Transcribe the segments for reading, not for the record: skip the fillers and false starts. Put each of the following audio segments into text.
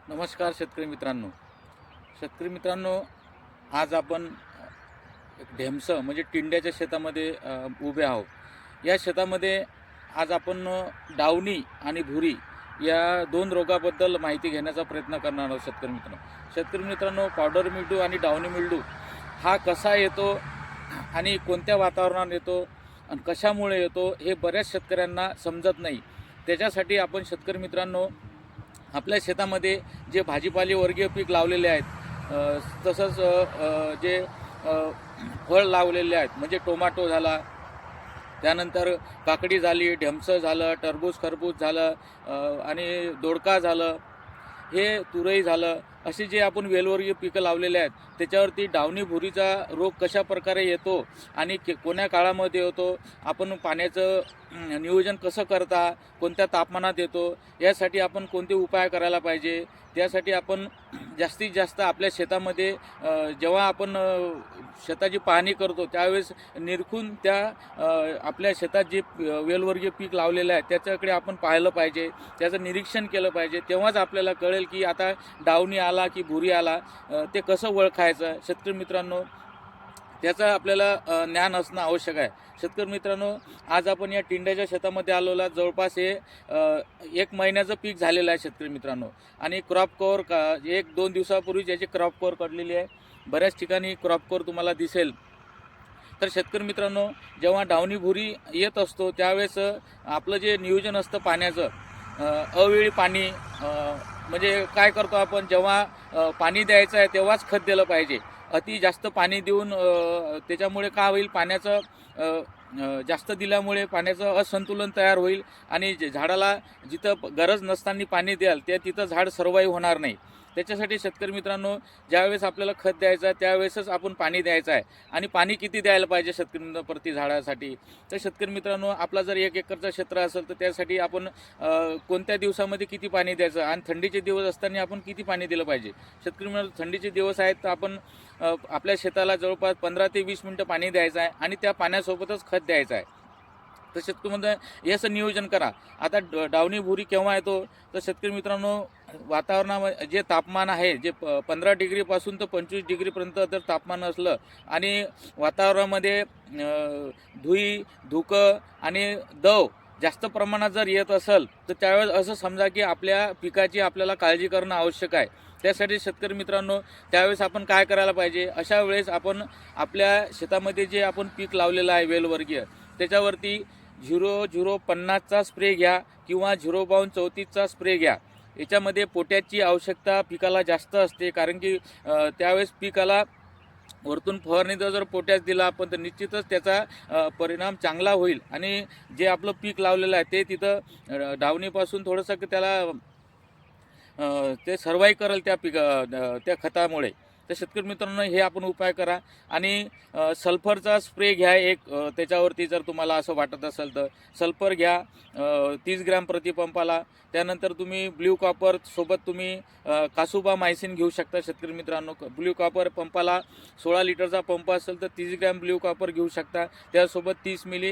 नमस्कार शेतकरी मित्रांनो, आज आपण ढेमसं म्हणजे टिंड्याच्या शेतामध्ये उभे आहोत। या शेतामध्ये आज आपण डावणी आणि भुरी या दोन रोगाबद्दल माहिती घेण्याचा प्रयत्न करणार आहोत। शेतकरी मित्रांनो, पावडर मिल्ड्यू आणि डावणी मिल्ड्यू हा कसा येतो आणि कोणत्या वातावरणात येतो आणि कशामुळे येतो हे बऱ्याच शेतकऱ्यांना समजत नाही। त्याच्यासाठी आपण शेतकरी मित्रांनो आपल्या शेतामध्ये जे भाजीपाले वर्गीय पीक लावलेले आहेत, तसंच जे फळ लावलेले आहेत म्हणजे टोमॅटो झाला, त्यानंतर काकडी झाली, ढेमसं झालं, टरबूज खरबूज झालं, आणि दोडका झालं, हे तुरई झालं, असे जे आपण वेलवर्गीय पिकं लावलेले आहेत त्याच्यावरती डावणी भुरीचा रोग कशा प्रकारे येतो आणि कोण्या काळामध्ये येतो, आपण पाण्याचं नियोजन कसं करता, कोणत्या तापमानात येतो, यासाठी आपण कोणते उपाय करायला पाहिजे, त्यासाठी आपण जास्तीत जास्त आपल्या शेतामध्ये जेव्हा आपण शेताची पाहणी करतो त्यावेळेस निरखून त्या आपल्या शेतात जे वेलवर्गीय पीक लावलेलं आहे त्याच्याकडे आपण पाहिलं पाहिजे, त्याचं निरीक्षण केलं पाहिजे। तेव्हाच आपल्याला कळेल की आता डावणी आला की भुरी आला, ते कसं ओळखायचं। शेतकरी मित्रांनो, त्याचं आपल्याला ज्ञान असणं आवश्यक आहे। शेतकरी मित्रांनो, आज आपण या टिंड्याच्या शेतामध्ये आलेला जवळपास हे 1 महिन्याचं पीक झालेलं आहे शेतकरी मित्रांनो, आणि क्रॉप कव्हर 1-2 दिवसापूर्वी याची क्रॉप कव्हर काढलेली आहे। बऱ्याच ठिकाणी क्रॉप कव्हर तुम्हाला दिसेल। तर शेतकरी मित्रांनो, जेव्हा डावणी भुरी येत असतो त्यावेळेस आपलं जे नियोजन असतं पाण्याचं, अवेळी पाणी, म्हणजे काय करतो आपण, जेव्हा पाणी द्यायचं आहे तेव्हाच खत दिलं पाहिजे। अति जास्त पाणी देऊन त्याच्यामुळे काय होईल, पाण्याचं जास्त दिल्यामुळे पाण्याचं असंतुलन तयार होईल आणि झाडाला जिथं गरज नसताना पाणी द्याल तिथं झाड सर्वाईव्ह होणार नाही। त्याच्यासाठी शेतकरी मित्रांनो, ज्यावेळेस आपल्याला खत द्यायचं आहे त्यावेळेसच आपण पाणी द्यायचं आहे। आणि पाणी किती द्यायला पाहिजे शेतकरी प्रति झाडासाठी, तर शेतकरी मित्रांनो, आपला जर 1 एकरचं क्षेत्र असेल तर त्यासाठी आपण कोणत्या दिवसामध्ये किती पाणी द्यायचं आणि थंडीचे दिवस असताना आपण किती पाणी दिलं पाहिजे। शेतकरी मित्रांनो, थंडीचे दिवस आहेत तर आपण आपल्या शेताला जवळपास 15 ते 20 मिनटं पाणी द्यायचं आहे आणि त्या पाण्यासोबतच खत द्यायचं आहे। तर शेतकरी याचं नियोजन करा। आता डावणी भुरी केव्हा येतो, तर शेतकरी मित्रांनो, वातावरणामध्ये जे तापमान आहे, जे 15 डिग्रीपासून तर 25 डिग्रीपर्यंत जर तापमान असलं आणि वातावरणामध्ये धुकं आणि दव जास्त प्रमाणात जर येत असेल तर त्यावेळेस असं समजा की आपल्या पिकाची आपल्याला काळजी करणं आवश्यक आहे। त्यासाठी शेतकरी मित्रांनो, त्यावेळेस आपण काय करायला पाहिजे, अशा वेळेस आपण आपल्या शेतामध्ये जे आपण पीक लावलेलं आहे वेलवर्गीय, त्याच्यावरती 0050चा स्प्रे घ्या किंवा 05234चा स्प्रे घ्या। याच्यामध्ये पोटॅशची आवश्यकता पिकाला जास्त असते, कारण की त्यावेळेस पिकाला वरतून फवारणीचा जर पोटॅश दिला आपण तर निश्चितच त्याचा परिणाम चांगला होईल आणि जे आपलं पीक लावलेलं आहे ते तिथं डावणीपासून थोडंसं त्याला ते सर्वाईव्ह करेल त्या खतामुळे। तर शेतकरी मित्रांनो, हे आपण उपाय करा आणि सल्फरचा स्प्रे घ्या एक, त्याच्यावरती जर तुम्हाला असं वाटत असेल तर सल्फर घ्या 30 ग्रॅम प्रतिपंपाला। त्यानंतर तुम्ही ब्ल्यू कॉपर सोबत तुम्ही कासुबा मायसिन घेऊ शकता। शेतकरी मित्रांनो, ब्ल्यू कॉपर पंपाला 16 लिटरचा पंप असेल तर 30 ग्रॅम ब्ल्यू कॉपर घेऊ शकता, त्यासोबत 30 मिली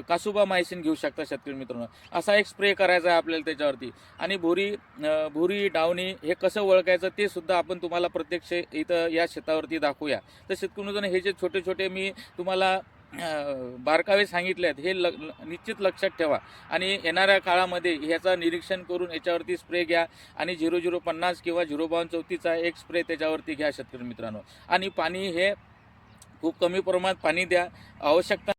कासुबा मायसिन घेऊ शकता। शेतकरी मित्रांनो, असा एक स्प्रे करायचा आहे आपल्याला त्याच्यावरती। आणि भुरी डावणी हे कसं ओळखायचं ते सुद्धा आपण तुम्हाला प्रत्यक्ष इथं या शेतावरती दाखवूया। तर शेतकरी मित्रांनो, हे जे छोटे छोटे मी तुम्हाला बारकावे सांगितले आहेत हे निश्चित लक्षात ठेवा आणि येणाऱ्या काळामध्ये ह्याचं निरीक्षण करून याच्यावरती स्प्रे घ्या आणि 0050 किंवा 05234चा एक स्प्रे त्याच्यावरती घ्या शेतकरी मित्रांनो। आणि पाणी हे खूप कमी प्रमाणात पाणी द्या, आवश्यकता।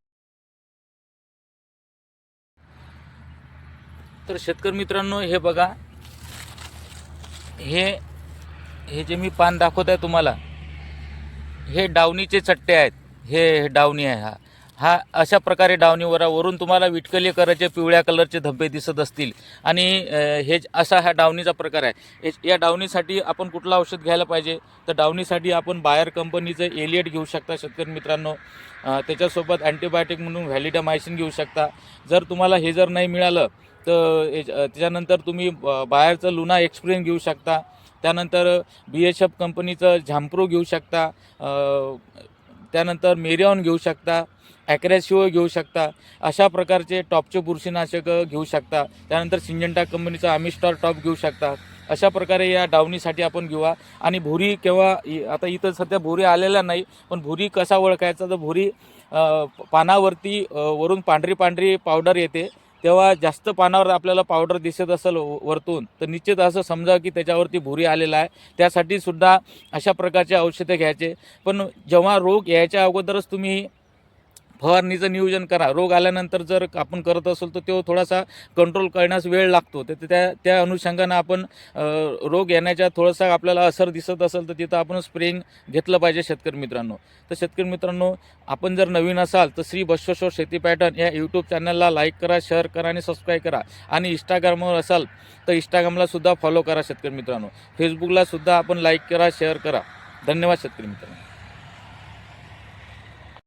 तर शेतकरी मित्रांनो, हे बघा, हे जे मी पान दाखवत आहे तुम्हाला, हे डावणीचे चट्टे आहेत। हे डावणी आहे, हा अशा प्रकारे वरून तुम्हाला विटकली करायचे पिवळ्या कलरचे धब्बे दिसत असतील आणि हे असा हा डावणीचा प्रकार आहे। या डावणीसाठी आपण कुठलं औषध घ्यायला पाहिजे, तर डावणीसाठी आपण बायर कंपनीचं एलियट घेऊ शकता शेतकरी मित्रांनो। त्याच्यासोबत अँटीबायोटिक म्हणून व्हॅलिडामायसिन घेऊ शकता। जर तुम्हाला हे जर नाही मिळालं तर त्याच्यानंतर तुम्ही बायरचं लुना एक्सप्रेन घेऊ शकता। त्यानंतर BHF कंपनीचं झांप्रो घेऊ शकता, त्यानंतर मेरिऑन घेऊ शकता, ॲक्रेशिओ घेऊ शकता। अशा प्रकारचे टॉपचे बुरशीनाशक घेऊ शकता। त्यानंतर सिंजंटा कंपनीचा आमिस्टॉर टॉप घेऊ शकता। अशा प्रकारे या डावणीसाठी आपण घेऊया. आणि भुरी केव्हा आता इथं सध्या भुरी आलेला नाही, पण भुरी कसा ओळखायचा, तर भुरी पानावरती वरून पांढरी पांढरी पावडर येते, तेव्हा जास्त पानावर आपल्याला पावडर दिसत असेल वरतून, तर निश्चित असं समजा की त्याच्यावरती भुरी आलेला आहे. त्यासाठी सुद्धा अशा प्रकारचे औषधे घ्यायचे. पण जेव्हा रोग यायच्या अगोदरच तुम्ही फवारणीचं नियोजन करा. रोग आल्यानंतर जर आपण करत असेल तर तो थोडासा कंट्रोल करण्यास वेळ लागतो. तर त्या अनुषंगानं आपण रोग येण्याच्या थोडासा आपल्याला असर दिसत असेल तर तिथं आपण स्प्रेइंग घेतलं पाहिजे शेतकरी मित्रांनो. तर शेतकरी मित्रांनो, आपण जर नवीन असाल तर श्री बसवेश्वर शेती पॅटर्न या यूट्यूब चॅनलला लाईक करा, शेअर करा आणि सबस्क्राईब करा. आणि इंस्टाग्रामवर असाल तर इंस्टाग्रामला सुद्धा फॉलो करा शेतकरी मित्रांनो. फेसबुकला सुद्धा आपण लाईक करा, शेअर करा. धन्यवाद शेतकरी मित्रांनो.